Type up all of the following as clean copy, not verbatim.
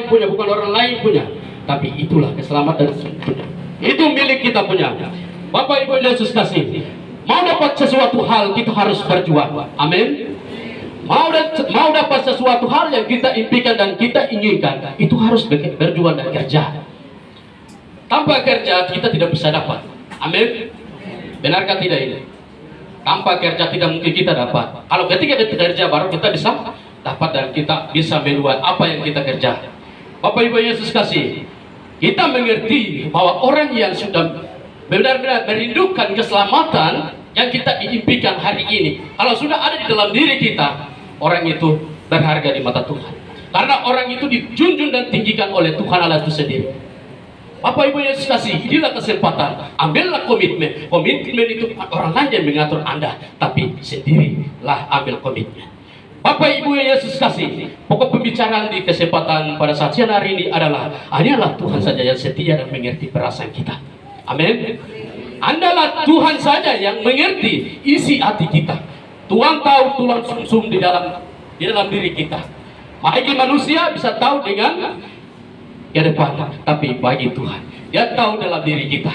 punya, bukan orang lain punya, tapi itulah keselamatan sesungguhnya. Itu milik kita punya. Bapak Ibu yang Yesus kasih, mau dapat sesuatu hal kita harus berjuang. Amin. Mau dapat sesuatu hal yang kita impikan dan kita inginkan, itu harus berjuang dan kerja. Tanpa kerja kita tidak bisa dapat. Amin. Benarkah tidak ini? Tanpa kerja tidak mungkin kita dapat. Kalau ketika kita kerja baru kita bisa dapat dan kita bisa menuai apa yang kita kerja. Bapak Ibu Yesus kasih, kita mengerti bahwa orang yang sudah benar-benar merindukan keselamatan yang kita impikan hari ini, kalau sudah ada di dalam diri kita, orang itu berharga di mata Tuhan. Karena orang itu dijunjung dan tinggikan oleh Tuhan Allah itu sendiri. Bapak Ibu Yesus kasih, inilah kesempatan. Ambillah komitmen. Komitmen itu orang lain yang mengatur Anda, tapi sendirilah ambil komitmen. Bapak Ibu yang Yesus kasih, pokok pembicaraan di kesempatan pada saat siang hari ini adalah hanyalah Tuhan saja yang setia dan mengerti perasaan kita. Amin. Andalah Tuhan saja yang mengerti isi hati kita. Tuhan tahu tulang sumsum di dalam diri kita. Bagi manusia bisa tahu dengan ke depan, tapi bagi Tuhan Dia tahu dalam diri kita.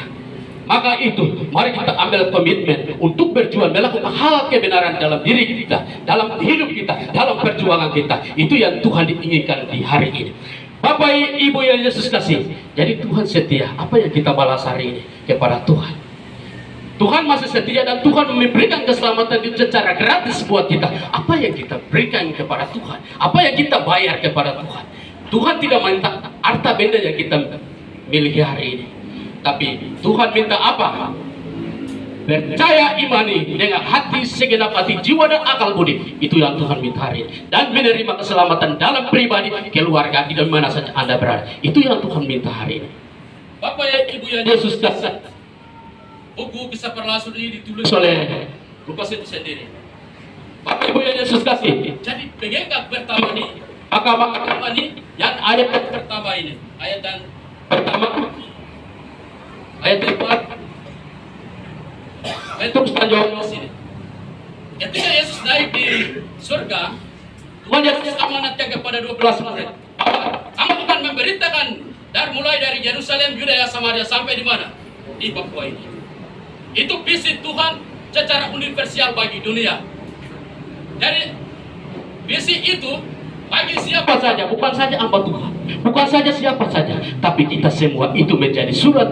Maka itu, mari kita ambil komitmen untuk berjuang melakukan hal kebenaran dalam diri kita, dalam hidup kita, dalam perjuangan kita. Itu yang Tuhan diinginkan di hari ini. Bapak Ibu yang Yesus kasih, jadi Tuhan setia. Apa yang kita balas hari ini kepada Tuhan? Tuhan masih setia dan Tuhan memberikan keselamatan itu secara gratis buat kita. Apa yang kita berikan kepada Tuhan? Apa yang kita bayar kepada Tuhan? Tuhan tidak minta harta benda yang kita miliki hari ini, tapi Tuhan minta apa? Percaya, imani dengan hati, segenap hati, jiwa dan akal budi. Itu yang Tuhan minta hari ini. Dan menerima keselamatan dalam pribadi, keluarga, di mana saja Anda berada. Itu yang Tuhan minta hari ini. Bapak ya Ibu yang Yesus kasih, buku Kisah Para Rasul ini ditulis oleh Lukas itu sendiri. Bapak Ibu yang Yesus kasih, jadi pengenggak pertama ini, agama ini, yang ayat pertama ini, ayat yang pertama, ayat keempat, terus lanjut di sini. Ketika Yesus naik di surga, Tuhan Yesus amanatkan kepada 12 murid, kamu akan memberitakan mulai dari Yerusalem, Yudea, Samaria sampai di mana? Di Papua ini. Itu visi Tuhan secara universal bagi dunia. Jadi visi itu bagi siapa saja, bukan saja hamba Tuhan, bukan saja siapa saja, tapi kita semua itu menjadi surat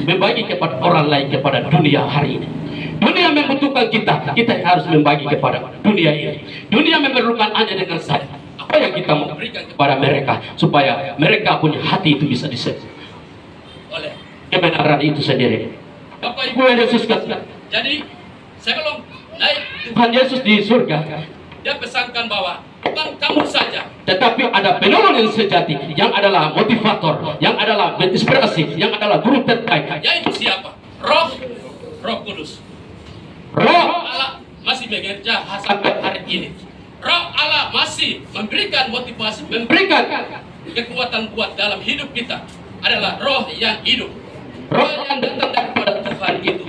membagi kepada orang lain, kepada dunia hari ini. Dunia membutuhkan kita, kita harus membagi kepada dunia ini. Dunia memerlukan Anda dengan saya. Apa yang kita mau berikan kepada mereka supaya mereka punya hati itu bisa disentuh oleh kebenaran itu sendiri. Bapak Ibu yang Yesus katakan, jadi sebelum naik Tuhan Yesus di surga, Dia pesankan bahwa bukan kamu saja, tetapi ada penolong yang sejati, yang adalah motivator, yang adalah inspirasi, yang adalah guru terbaik. Yaitu siapa? Roh Kudus. Roh Allah masih bekerja sampai hari ini. Roh Allah masih memberikan motivasi, memberikan kekuatan buat dalam hidup kita. Adalah roh yang hidup, roh yang datang daripada Tuhan itu,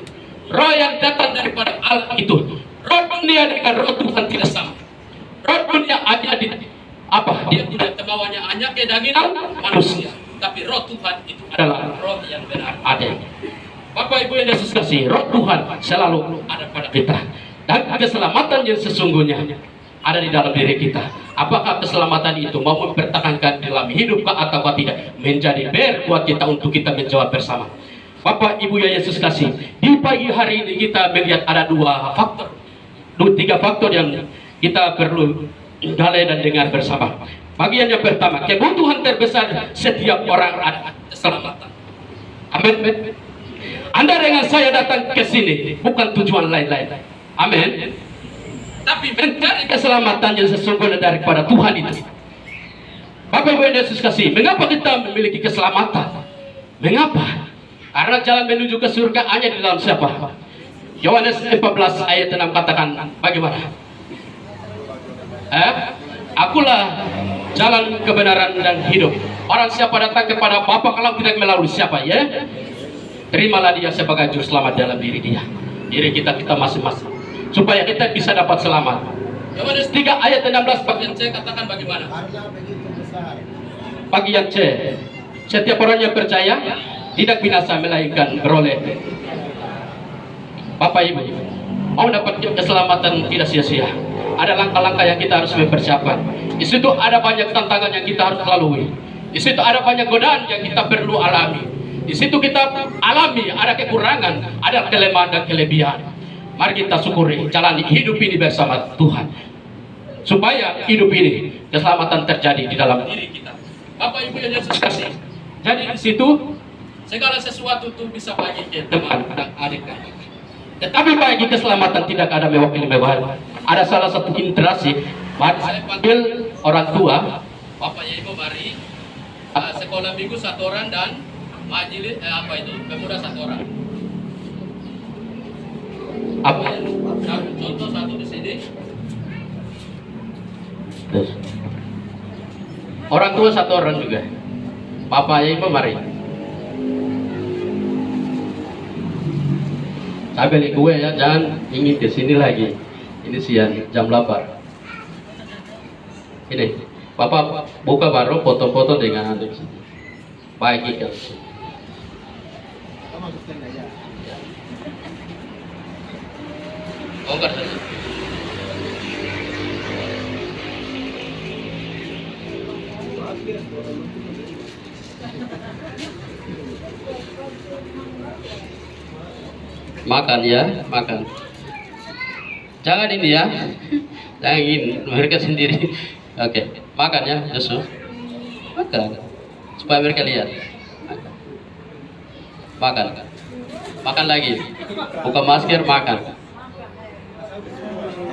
roh yang datang daripada Allah itu. Roh dunia dengan roh Tuhan tidak sama. Roh dunia hanya di apa? Dia punya kemauannya hanya kedanginan manusia. Tapi roh Tuhan itu adalah roh yang benar ada. Bapak Ibu yang Yesus kasih, roh Tuhan selalu ada pada kita. Dan keselamatan yang sesungguhnya ada di dalam diri kita. Apakah keselamatan itu mau mempertahankan dalam hidup atau tidak, menjadi ber buat kita untuk kita menjawab bersama. Bapak Ibu yang Yesus kasih, di pagi hari ini kita melihat ada tiga faktor yang kita perlu gali dan dengar bersama. Bagian yang pertama, kebutuhan terbesar setiap orang ada keselamatan. Amin. Anda dengan saya datang ke sini bukan tujuan lain-lain. Amin. Tapi mencari keselamatan yang sesungguhnya daripada Tuhan itu. Bapak Ibu yang Yesus kasih, mengapa kita memiliki keselamatan? Mengapa? Karena jalan menuju ke surga hanya di dalam siapa? Yohanes 14 ayat 6 katakan bagaimana? Akulah jalan kebenaran dan hidup. Orang siapa datang kepada Bapa kalau tidak melalui siapa, ya? Terimalah Dia sebagai juru selamat dalam diri Dia, diri kita masing-masing, supaya kita bisa dapat selamat. Yohanes 3 ayat 16 bagian saya katakan bagaimana? bagian C. Setiap orang yang percaya tidak binasa melainkan beroleh. Bapak Ibu, mau dapat keselamatan tidak sia-sia. Ada langkah-langkah yang kita harus mempersiapkan. Di situ ada banyak tantangan yang kita harus lalui. Di situ ada banyak godaan yang kita perlu alami. Di situ kita alami ada kekurangan, ada kelemahan dan kelebihan. Mari kita syukuri, jalani hidup ini bersama Tuhan, supaya hidup ini keselamatan terjadi di dalam diri kita. Bapak Ibu yang Yesus kasih. Jadi di situ segala sesuatu itu bisa bagi teman dan adik. Tetapi bagi keselamatan tidak ada mewakili-mewakili. Ada salah satu interaksi. Mari saya panggil orang tua, Bapak Ibu mari. Sekolah minggu satu orang dan majelis pemuda satu orang. Apa yang contoh satu di sini? Orang tua satu orang juga. Bapak Ibu mari. Saya beli kue ya, jangan ingin di sini lagi. Ini siang jam 8. Ini, Bapak buka baru foto-foto dengan adik. Baik kan. Bongkar saja. Makan ya, makan. Jangan ini ya, jangan ingin mereka sendiri. Oke, makan ya, Yesus. Makan, supaya mereka lihat. Makan, makan lagi. Buka masker, makan.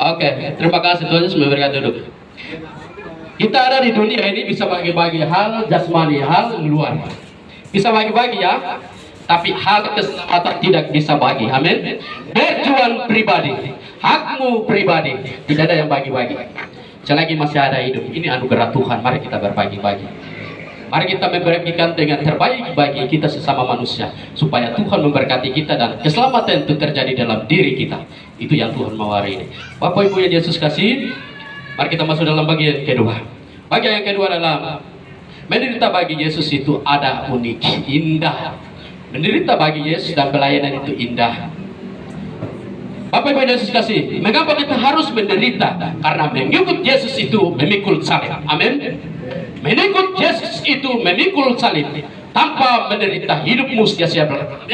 Oke, terima kasih Tuhan Yesus memberikan duduk. Kita ada di dunia ini bisa bagi-bagi hal jasmani, hal luar. Bisa bagi-bagi ya. Tapi hak keselamatan tidak bisa bagi. Amin. Berjuang pribadi, hakmu pribadi, tidak ada yang bagi-bagi. Selagi masih ada hidup, ini anugerah Tuhan. Mari kita berbagi-bagi. Mari kita membagikan dengan terbaik bagi kita sesama manusia, supaya Tuhan memberkati kita dan keselamatan itu terjadi dalam diri kita. Itu yang Tuhan mau hari ini. Bapak Ibu yang Yesus kasih, mari kita masuk dalam bagian kedua. Bagian yang kedua adalah menderita bagi Yesus itu ada unik, indah. Menderita bagi Yesus dan pelayanan itu indah. Bapak Ibu Yesus kasih, mengapa kita harus menderita? Karena mengikut Yesus itu memikul salib. Amin. Mengikut Yesus itu memikul salib. Tanpa menderita hidupmu sia-sia belaka.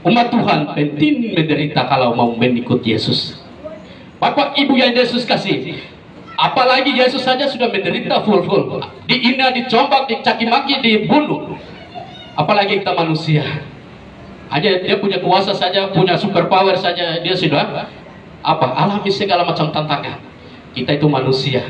Umat Tuhan penting menderita kalau mau mengikut Yesus. Bapak Ibu yang Yesus kasih, apalagi Yesus saja sudah menderita full. Dihina, dicombak, dicaci maki, dibunuh. Apalagi kita manusia. Hanya dia punya kuasa saja, punya super power saja, dia sudah alami segala macam tantangan. Kita itu manusia.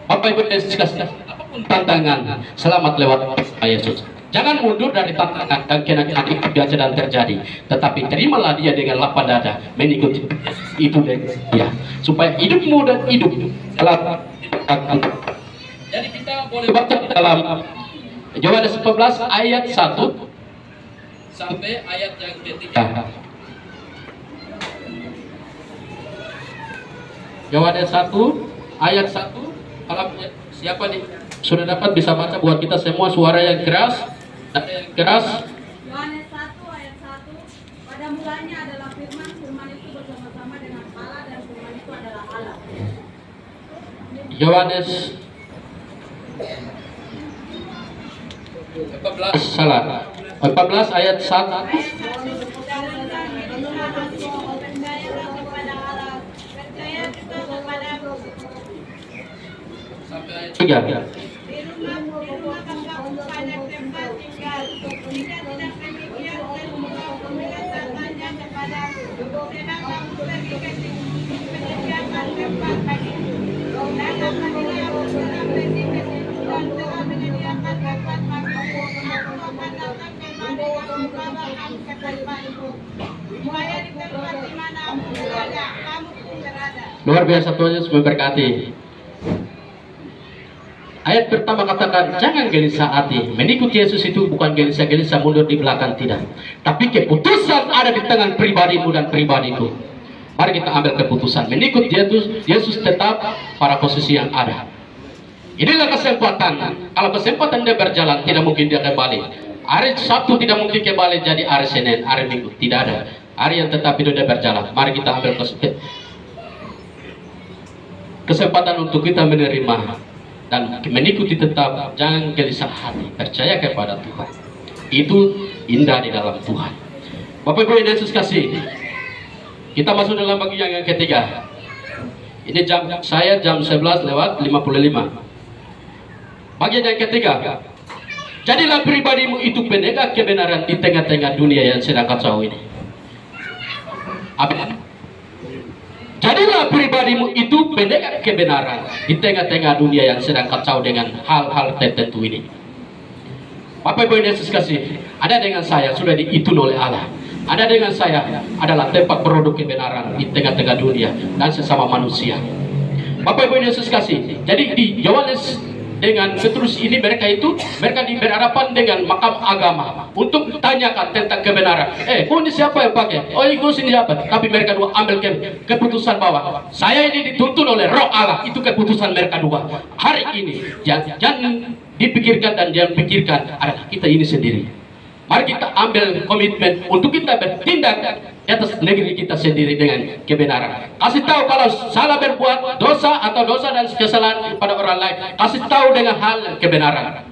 Bapak Ibu Yesus kasih, apapun tantangan, selamat lewat Yesus. Jangan mundur dari tantangan dan kenyataan itu biasa dan terjadi. Tetapi terimalah dia dengan lapang dada, mengikuti itu dia, supaya hidupmu dan hidup selamat. Jadi kita boleh baca dalam Yohanes 11 ayat 1 sampai ayat yang ketiga. Yohanes 1 ayat 1. Kalau siapa nih sudah dapat bisa baca buat kita semua, suara yang keras. Yang keras. Yohanes 1 ayat 1. Pada mulanya adalah firman, firman itu bersama-sama dengan Allah dan firman itu adalah Allah. Yohanes 14 ayat 1. Sampai ayat 3. Luar biasa, Tuhan Yesus memberkati. Ayat pertama katakan, jangan gelisah hati. Mengikut Yesus itu bukan gelisah-gelisah mundur di belakang, tidak. Tapi keputusan ada di tangan pribadimu dan pribadiku. Mari kita ambil keputusan. Mengikut Yesus tetap pada posisi yang ada. Inilah kesempatan. Kalau kesempatan dia berjalan, tidak mungkin dia kembali. Hari Sabtu tidak mungkin kembali jadi hari Senin, hari Minggu. Tidak ada. Hari yang tetap itu dia berjalan. Mari kita ambil kesempatan untuk kita menerima dan mengikuti tetap. Jangan gelisah hati. Percaya kepada Tuhan. Itu indah di dalam Tuhan. Bapak Ibu yang Yesus kasih, kita masuk dalam bagian yang ketiga. Ini jam 11:55. Bagian yang ketiga, jadilah pribadimu itu penegak kebenaran di tengah-tengah dunia yang sedang kacau ini. Apa? Jadilah pribadimu itu penegak kebenaran di tengah-tengah dunia yang sedang kacau dengan hal-hal tertentu ini. Bapak Ibu Yesus kasih, ada dengan saya sudah diitun oleh Allah. Ada dengan saya adalah tempat produk kebenaran di tengah-tengah dunia dan sesama manusia. Bapak Ibu Yesus kasih, jadi di Yohanes dengan Petrus ini mereka berhadapan dengan makam agama untuk tanyakan tentang kebenaran. Ini siapa yang pakai? Ini siapa? Tapi mereka dua ambil keputusan bahwa saya ini dituntun oleh Roh Allah. Itu keputusan mereka dua. Hari ini jangan dipikirkan dan jangan pikirkan adalah kita ini sendiri. Mari kita ambil komitmen untuk kita bertindak di atas negeri kita sendiri dengan kebenaran. Kasih tahu kalau salah berbuat dosa atau dosa dan kesalahan pada orang lain. Kasih tahu dengan hal kebenaran.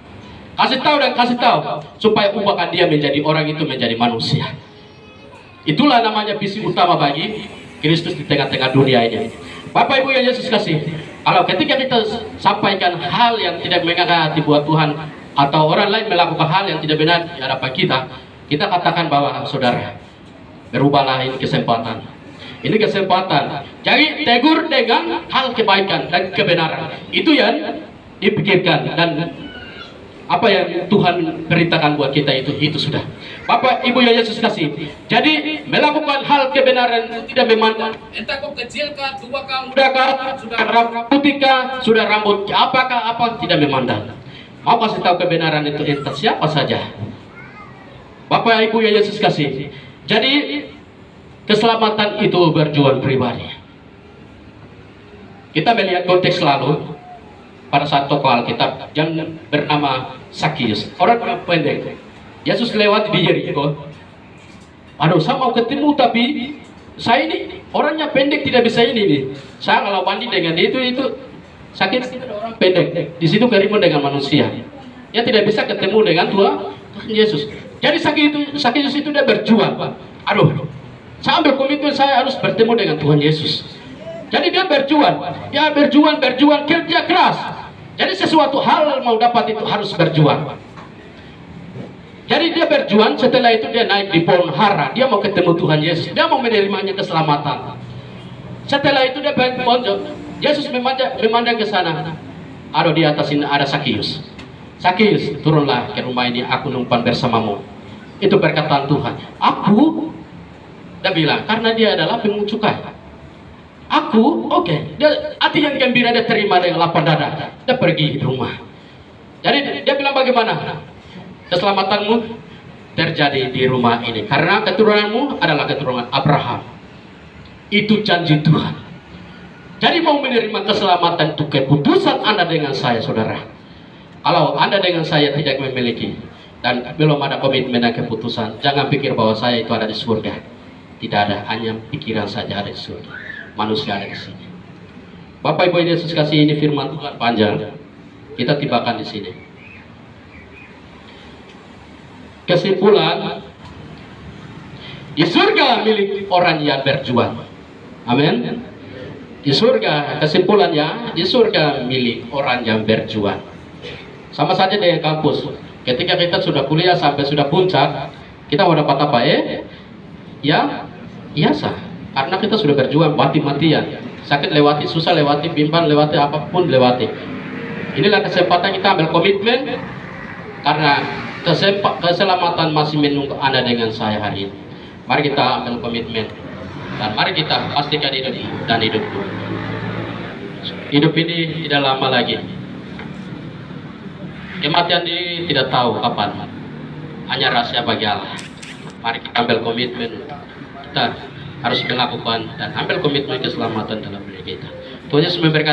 Kasih tahu dan kasih tahu supaya ubahkan dia menjadi orang itu menjadi manusia. Itulah namanya visi utama bagi Kristus di tengah-tengah dunia ini. Bapak Ibu yang Yesus kasih, kalau ketika kita sampaikan hal yang tidak mengangkat hati buat Tuhan, atau orang lain melakukan hal yang tidak benar di hadapan kita katakan bahwa saudara, berubahlah, ini kesempatan. Ini kesempatan. Jadi tegur dengan hal kebaikan dan kebenaran. Itu yang dipikirkan dan apa yang Tuhan perintahkan buat kita itu sudah. Bapak Ibu yang Yesus kasih. Jadi melakukan hal kebenaran tidak memandang entah kau kecil kah, tua kah, muda kah, sudah rambut putih kah, sudah rambut apakah apa, tidak memandang. Mau kasih tahu kebenaran itu entah siapa saja. Bapak Ibu yang Yesus kasih. Jadi keselamatan itu berjuang pribadi. Kita melihat konteks lalu pada saat tokoh Alkitab yang bernama Sakius, orang yang pendek. Yesus lewat di Yeriko. Aduh, saya mau ketemu tapi saya ini orangnya pendek, tidak bisa ini nih. Saya kalau mandi dengan itu sakit, orang pendek. Di situ kerimun dengan manusia. Dia tidak bisa ketemu dengan Tuhan Yesus. Jadi Sakius itu dia berjuang. Aduh, saya ambil komitmen saya harus bertemu dengan Tuhan Yesus. Jadi dia berjuang, kerja keras. Jadi sesuatu hal mau dapat itu harus berjuang. Jadi dia berjuang, setelah itu dia naik di pohon hara. Dia mau ketemu Tuhan Yesus. Dia mau menerimanya keselamatan. Setelah itu dia berjuang. Yesus memandang ke sana. Ada di atas ini ada Sakius. Sakius, turunlah ke rumah ini, aku numpang bersamamu. Itu perkataan Tuhan. Aku, dia bilang, karena dia adalah pemungut cukai. Aku, oke. Dia hati yang gembira, dia terima dengan lapang dada. Dia pergi ke rumah. Jadi dia bilang bagaimana? Keselamatanmu terjadi di rumah ini. Karena keturunanmu adalah keturunan Abraham. Itu janji Tuhan. Jadi mau menerima keselamatan itu keputusan Anda dengan saya, saudara. Kalau Anda dengan saya tidak memiliki dan belum ada komitmen dan keputusan, jangan pikir bahwa saya itu ada di surga. Tidak ada, hanya pikiran saja ada di surga. Manusia ada di sini. Bapak Ibu Yesus kasih, ini firman Tuhan panjang. Kita tibakan di sini. Kesimpulan, di surga milik orang yang berjuang. Amin. Di surga, kesimpulannya, di surga milik orang yang berjuang. Sama saja dengan kampus. Ketika kita sudah kuliah sampai sudah puncak, kita mau dapat apa? Ya, biasa. Karena kita sudah berjuang mati-matian. Sakit lewati, susah lewati, bimbang lewati, apapun lewati. Inilah kesempatan kita ambil komitmen. Karena keselamatan masih menunggu Anda dengan saya hari ini. Mari kita ambil komitmen. Dan mari kita pastikan hidup dan hidupku. Hidup ini tidak lama lagi. Kematian ini tidak tahu kapan. Hanya rahasia bagi Allah. Mari kita ambil komitmen. Kita harus melakukan dan ambil komitmen keselamatan dalam diri kita. Tuhan Yesus memberkati.